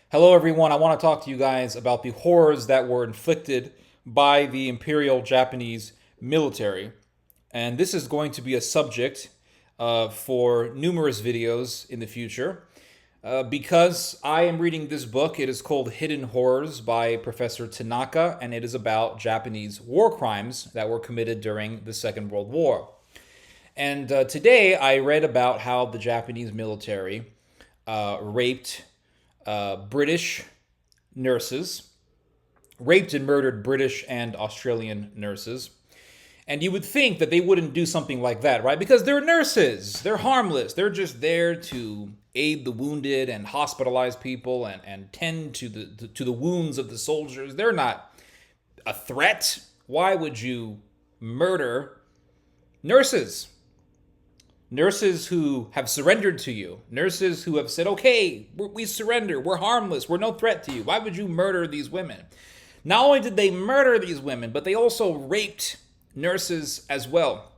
Hello, everyone. I want to talk to you guys about the horrors that were inflicted by the Imperial Japanese military. And this is going to be a subject for numerous videos in the future. Because I am reading this book. It is called Hidden Horrors by Professor Tanaka, and it is about Japanese war crimes that were committed during the Second World War. And today I read about how the Japanese military raped British nurses, raped and murdered British and Australian nurses. And you would think that they wouldn't do something like that, right? Because they're nurses. They're harmless. They're just there to aid the wounded and hospitalize people and tend to the wounds of the soldiers. They're not a threat. Why would you murder nurses? Nurses who have surrendered to you. Nurses who have said, okay, we surrender. We're harmless. We're no threat to you. Why would you murder these women? Not only did they murder these women, but they also raped nurses as well.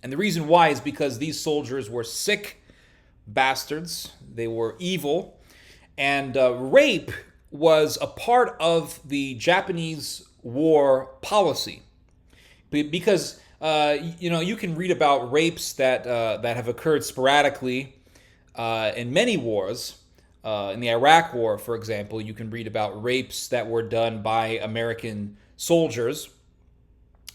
And the reason why is because these soldiers were sick bastards. They were evil. And rape was a part of the Japanese war policy. Because you can read about rapes that have occurred sporadically in many wars. In the Iraq War, for example, you can read about rapes that were done by American soldiers.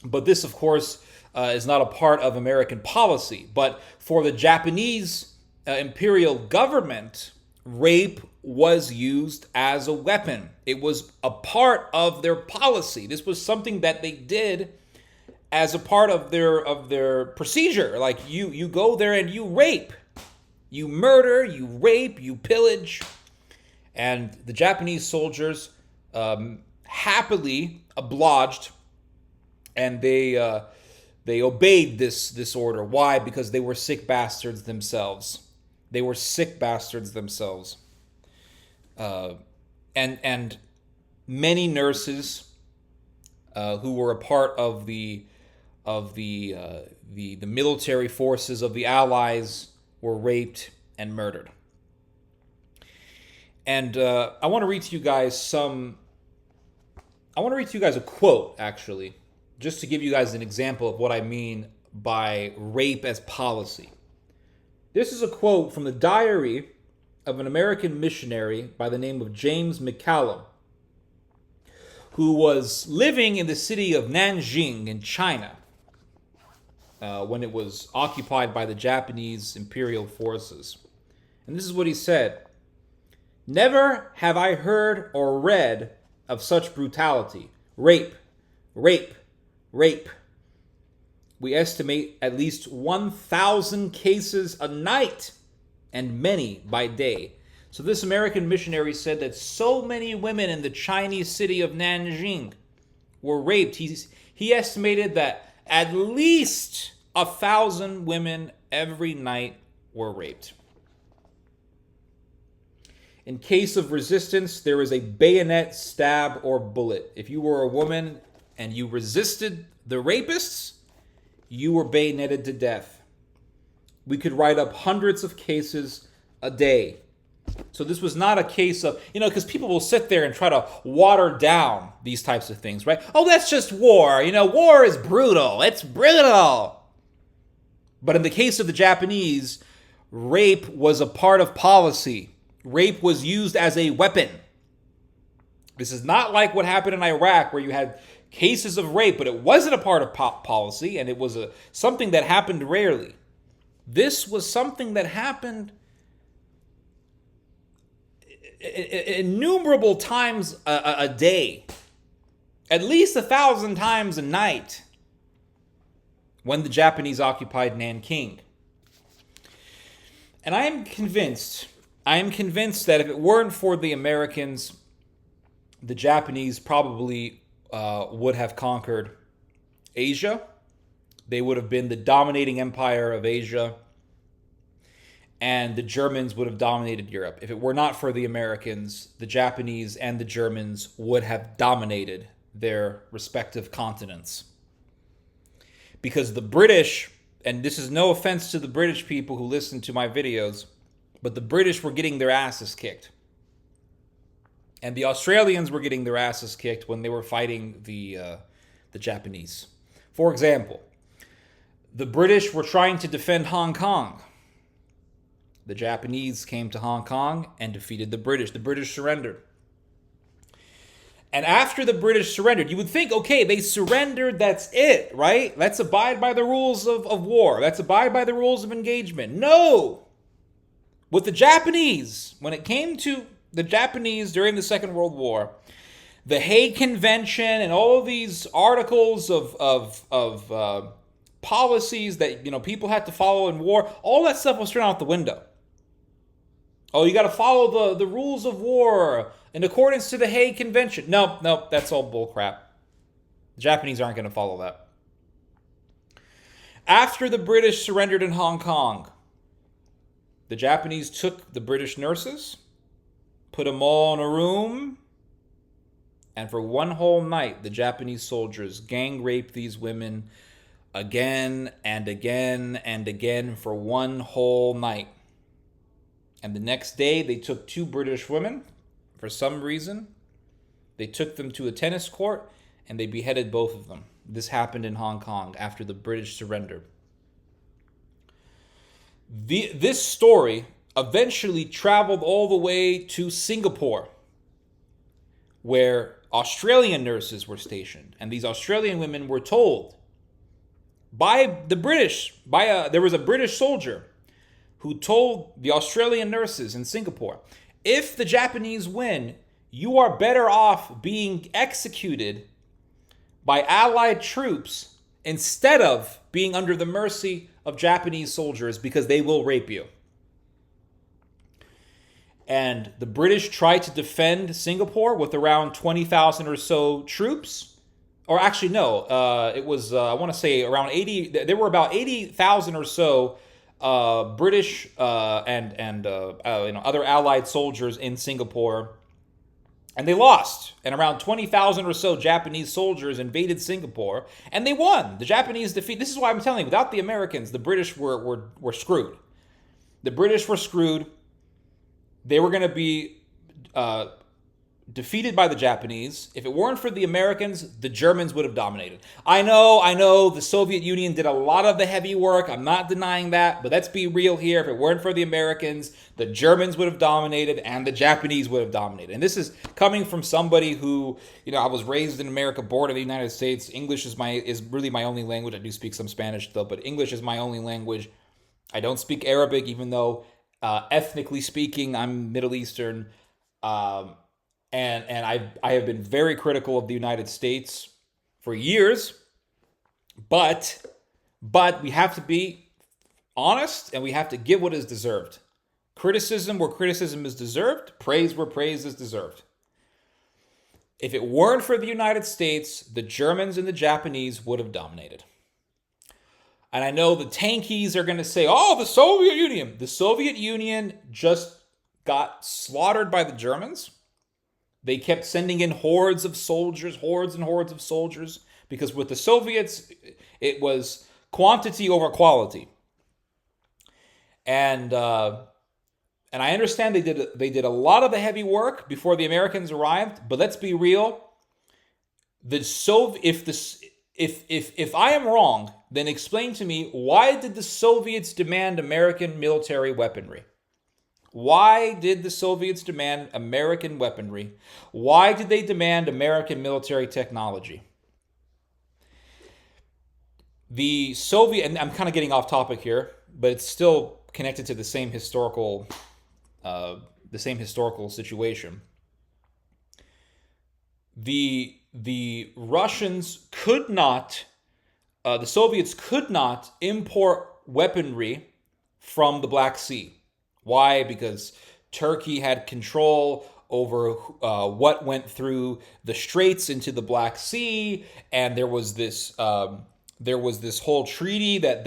But this, of course, is not a part of American policy. But for the Japanese imperial government, rape was used as a weapon. It was a part of their policy. This was something that they did as a part of their procedure. Like you go there and you rape, you murder, you rape, you pillage, and the Japanese soldiers happily obliged, and they obeyed this order. Why? Because they were sick bastards themselves. They were sick bastards themselves, and many nurses who were a part of the military forces of the Allies were raped and murdered. And I want to read to you guys a quote, actually, just to give you guys an example of what I mean by rape as policy. This is a quote from the diary of an American missionary by the name of James McCallum, who was living in the city of Nanjing in China when it was occupied by the Japanese imperial forces. And this is what he said: "Never have I heard or read of such brutality. Rape, rape, rape. We estimate at least 1,000 cases a night and many by day." So this American missionary said that so many women in the Chinese city of Nanjing were raped. He estimated that at least 1,000 women every night were raped. In case of resistance, there is a bayonet, stab, or bullet. If you were a woman and you resisted the rapists, you were bayoneted to death. We could write up hundreds of cases a day. So this was not a case of, because people will sit there and try to water down these types of things, right? Oh, that's just war. War is brutal. It's brutal. But in the case of the Japanese, rape was a part of policy. Rape was used as a weapon. This is not like what happened in Iraq, where you had cases of rape, but it wasn't a part of policy, and it was something that happened rarely. This was something that happened innumerable times a day, at least 1,000 times a night, when the Japanese occupied Nanking. And I am convinced that if it weren't for the Americans, the Japanese probably would have conquered Asia. They would have been the dominating empire of Asia, and the Germans would have dominated Europe. If it were not for the Americans, the Japanese and the Germans would have dominated their respective continents. Because the British, and this is no offense to the British people who listen to my videos, but the British were getting their asses kicked. And the Australians were getting their asses kicked when they were fighting the Japanese. For example, the British were trying to defend Hong Kong. The Japanese came to Hong Kong and defeated the British. The British surrendered. And after the British surrendered, you would think, okay, they surrendered, that's it, right? Let's abide by the rules of war. Let's abide by the rules of engagement. No! With the Japanese, when it came to the Japanese during the Second World War, the Hague Convention and all of these articles of policies that people had to follow in war, all that stuff was thrown out the window. Oh, you got to follow the rules of war in accordance to the Hague Convention. No, that's all bullcrap. The Japanese aren't going to follow that. After the British surrendered in Hong Kong, the Japanese took the British nurses, put them all in a room, and for one whole night, the Japanese soldiers gang raped these women again and again and again for one whole night. And the next day, they took 2 British women. For some reason, they took them to a tennis court and they beheaded both of them. This happened in Hong Kong after the British surrendered. This story eventually traveled all the way to Singapore, where Australian nurses were stationed. And these Australian women were told by the British, there was a British soldier who told the Australian nurses in Singapore, if the Japanese win, you are better off being executed by Allied troops instead of being under the mercy of Japanese soldiers because they will rape you. And the British tried to defend Singapore with around 20,000 or so troops. Or actually, no, it was, I want to say around 80, there were about 80,000 or so British and other Allied soldiers in Singapore, and they lost. And around 20,000 or so Japanese soldiers invaded Singapore, and they won. The Japanese defeat. This is why I'm telling you, without the Americans, the British were screwed. The British were screwed. They were going to be defeated by the Japanese. If it weren't for the Americans, the Germans would have dominated. I know, the Soviet Union did a lot of the heavy work. I'm not denying that, but let's be real here. If it weren't for the Americans, the Germans would have dominated and the Japanese would have dominated. And this is coming from somebody who, I was raised in America, born in the United States. English is really my only language. I do speak some Spanish though, but English is my only language. I don't speak Arabic, even though ethnically speaking, I'm Middle Eastern. And I have been very critical of the United States for years, but we have to be honest and we have to give what is deserved. Criticism where criticism is deserved, praise where praise is deserved. If it weren't for the United States, the Germans and the Japanese would have dominated. And I know the tankies are going to say, oh, the Soviet Union. The Soviet Union just got slaughtered by the Germans. They kept sending in hordes and hordes of soldiers, because with the Soviets, it was quantity over quality. And I understand they did a lot of the heavy work before the Americans arrived. But let's be real. If I am wrong, then explain to me, why did the Soviets demand American military weaponry? Why did the Soviets demand American weaponry? Why did they demand American military technology? The Soviet, and I'm kind of getting off topic here, but it's still connected to the same historical situation. The Russians could not, the Soviets could not import weaponry from the Black Sea. Why? Because Turkey had control over what went through the straits into the Black Sea, and there was this whole treaty that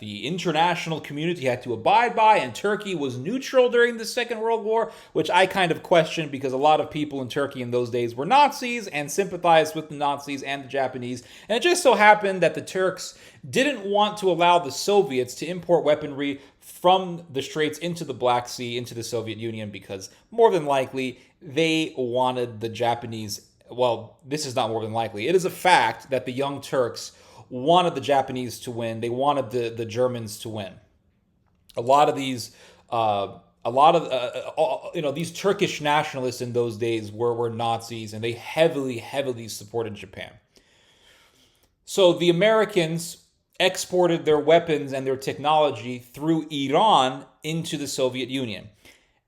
the international community had to abide by, and Turkey was neutral during the Second World War, which I kind of question, because a lot of people in Turkey in those days were Nazis and sympathized with the Nazis and the Japanese. And it just so happened that the Turks didn't want to allow the Soviets to import weaponry from the straits into the Black Sea, into the Soviet Union, because more than likely they wanted the Japanese. Well, this is not more than likely. It is a fact that the Young Turks wanted the Japanese to win. They wanted the Germans to win. A lot of these, a lot of these Turkish nationalists in those days were Nazis, and they heavily supported Japan. So the Americans exported their weapons and their technology through Iran into the Soviet Union.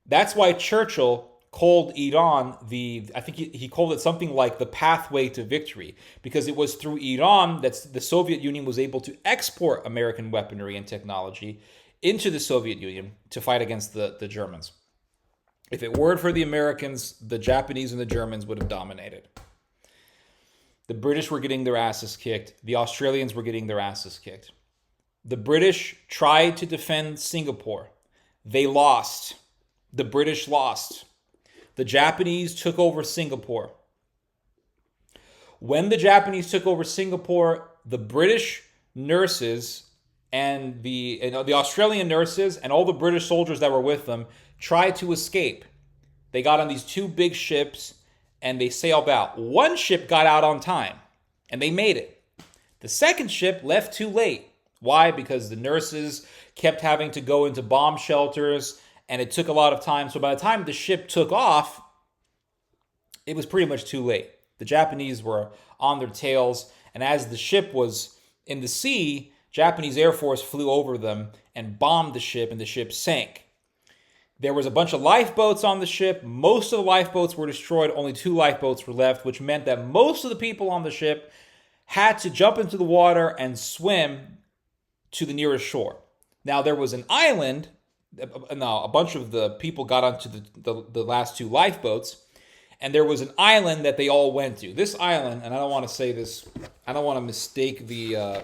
That's why Churchill called Iran I think he called it something like the pathway to victory, because it was through Iran that the Soviet Union was able to export American weaponry and technology into the Soviet Union to fight against the Germans. If it weren't for the Americans, the Japanese and the Germans would have dominated. The British were getting their asses kicked. The Australians were getting their asses kicked. The British tried to defend Singapore. They lost. The British lost. The Japanese took over Singapore. When the Japanese took over Singapore, the British nurses and the Australian nurses and all the British soldiers that were with them tried to escape. They got on these two big ships and they sailed out. One ship got out on time and they made it. The second ship left too late. Why? Because the nurses kept having to go into bomb shelters and it took a lot of time. So by the time the ship took off, it was pretty much too late. The Japanese were on their tails, and as the ship was in the sea, Japanese Air Force flew over them and bombed the ship, and the ship sank. There was a bunch of lifeboats on the ship. Most of the lifeboats were destroyed. Only 2 lifeboats were left, which meant that most of the people on the ship had to jump into the water and swim to the nearest shore. Now, there was an island. Now, a bunch of the people got onto the last 2 lifeboats, and there was an island that they all went to. This island, and I don't want to say this, I don't want to mistake the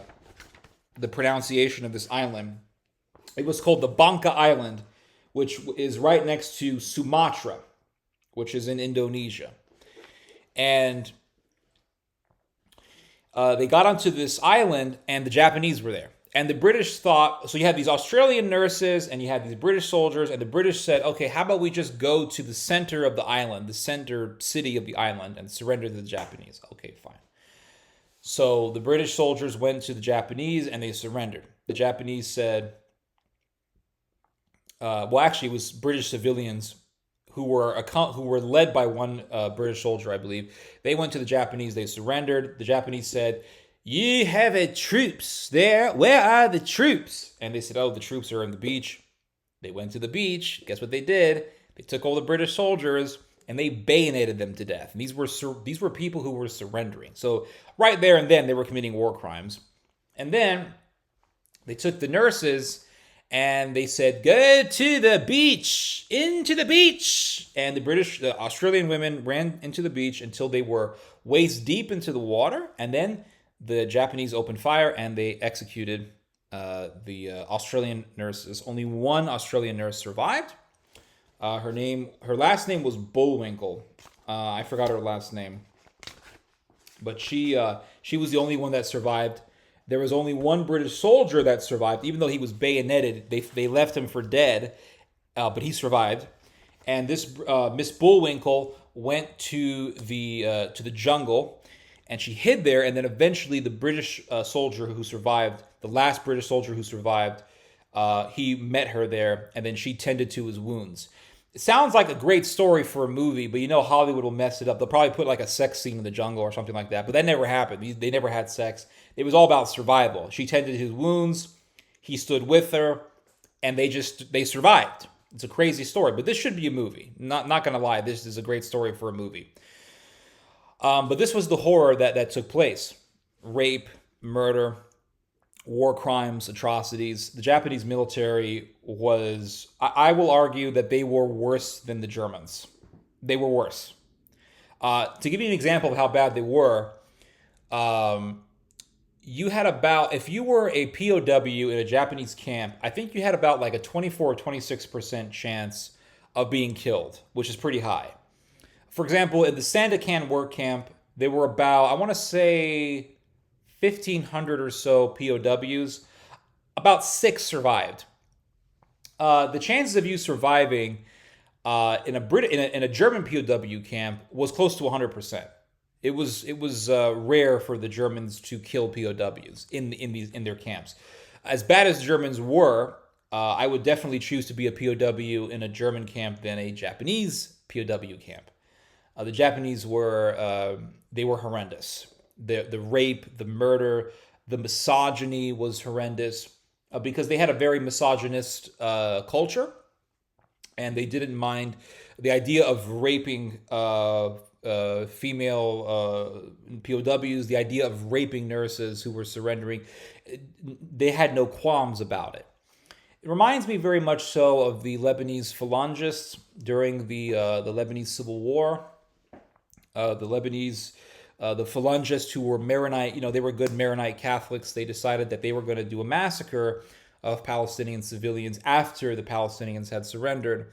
pronunciation of this island. It was called the Banka Island, which is right next to Sumatra, which is in Indonesia. And they got onto this island, and the Japanese were there. And the British thought, so you had these Australian nurses, and you had these British soldiers, and the British said, okay, how about we just go to the center of the island, the center city of the island, and surrender to the Japanese? Okay, fine. So the British soldiers went to the Japanese, and they surrendered. The Japanese said, actually, it was British civilians who were led by one British soldier, I believe. They went to the Japanese. They surrendered. The Japanese said, "You have troops there. Where are the troops?" And they said, "Oh, the troops are on the beach." They went to the beach. Guess what they did? They took all the British soldiers and they bayoneted them to death. And these were people who were surrendering. So right there and then, they were committing war crimes. And then they took the nurses and they said, "Go to the beach, into the beach." And the Australian women ran into the beach until they were waist deep into the water. And then the Japanese opened fire and they executed the Australian nurses. Only one Australian nurse survived. Her last name was Bullwinkle. I forgot her last name, but she was the only one that survived. There was only one British soldier that survived, even though he was bayoneted. They left him for dead, but he survived. And this Miss Bullwinkle went to the jungle, and she hid there. And then eventually, the British soldier who survived, the last British soldier who survived, he met her there, and then she tended to his wounds. It sounds like a great story for a movie, but you know Hollywood will mess it up. They'll probably put like a sex scene in the jungle or something like that. But that never happened. They never had sex. It was all about survival. She tended his wounds. He stood with her, and they survived. It's a crazy story, but this should be a movie. Not gonna lie, this is a great story for a movie. But this was the horror that took place: rape, murder, war crimes, atrocities. The Japanese military was, I will argue that they were worse than the Germans. They were worse. To give you an example of how bad they were, you had about, if you were a POW in a Japanese camp, I think you had about like a 24 or 26% chance of being killed, which is pretty high. For example, in the Sandakan work camp, there were about, I want to say, 1,500 or so POWs. About 6 survived. The chances of you surviving In a German POW camp was close to 100%. It was rare for the Germans to kill POWs in their camps. As bad as Germans were, I would definitely choose to be a POW in a German camp than a Japanese POW camp. The Japanese were horrendous. The rape, the murder, the misogyny was horrendous because they had a very misogynist culture, and they didn't mind the idea of raping female POWs, the idea of raping nurses who were surrendering. They had no qualms about it. It reminds me very much so of the Lebanese Phalangists during the Lebanese Civil War. The Phalangists who were Maronite, they were good Maronite Catholics. They decided that they were going to do a massacre of Palestinian civilians after the Palestinians had surrendered.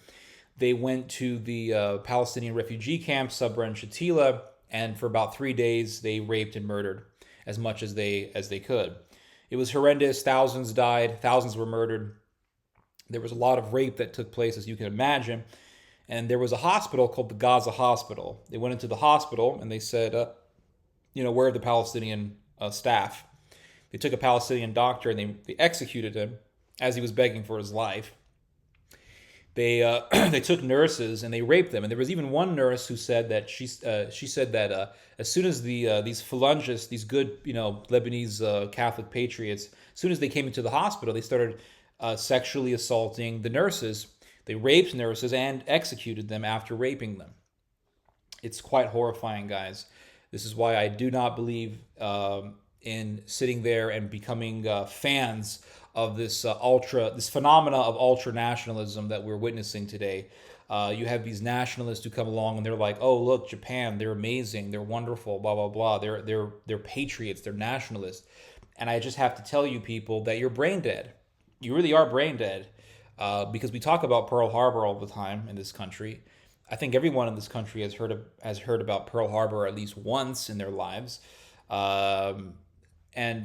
They went to the Palestinian refugee camp, Sabra and Shatila, and for about 3 days they raped and murdered as much as they could. It was horrendous. Thousands died. Thousands were murdered. There was a lot of rape that took place, as you can imagine. And there was a hospital called the Gaza Hospital. They went into the hospital and they said, where are the Palestinian staff? They took a Palestinian doctor and they executed him as he was begging for his life. They took nurses and they raped them. And there was even one nurse who said that she said that as soon as these phalangists, these good Lebanese Catholic patriots, as soon as they came into the hospital, they started sexually assaulting the nurses. They raped nurses and executed them after raping them. It's quite horrifying, guys. This is why I do not believe in sitting there and becoming fans of this phenomena of ultra nationalism that we're witnessing today. You have these nationalists who come along and they're like, "Oh, look, Japan, they're amazing, they're wonderful, blah blah blah. They're patriots, they're nationalists." And I just have to tell you, people, that you're brain dead. You really are brain dead, because we talk about Pearl Harbor all the time in this country. I think everyone in this country has heard about Pearl Harbor at least once in their lives. I don't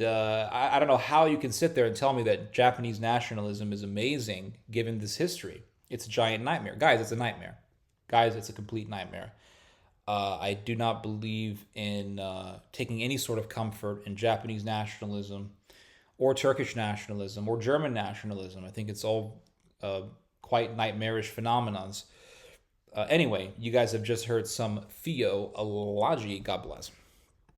know how you can sit there and tell me that Japanese nationalism is amazing given this history. It's a giant nightmare. Guys, it's a nightmare. Guys, it's a complete nightmare. I do not believe in taking any sort of comfort in Japanese nationalism or Turkish nationalism or German nationalism. I think it's all quite nightmarish phenomenons. Anyway, you guys have just heard some theology. God bless.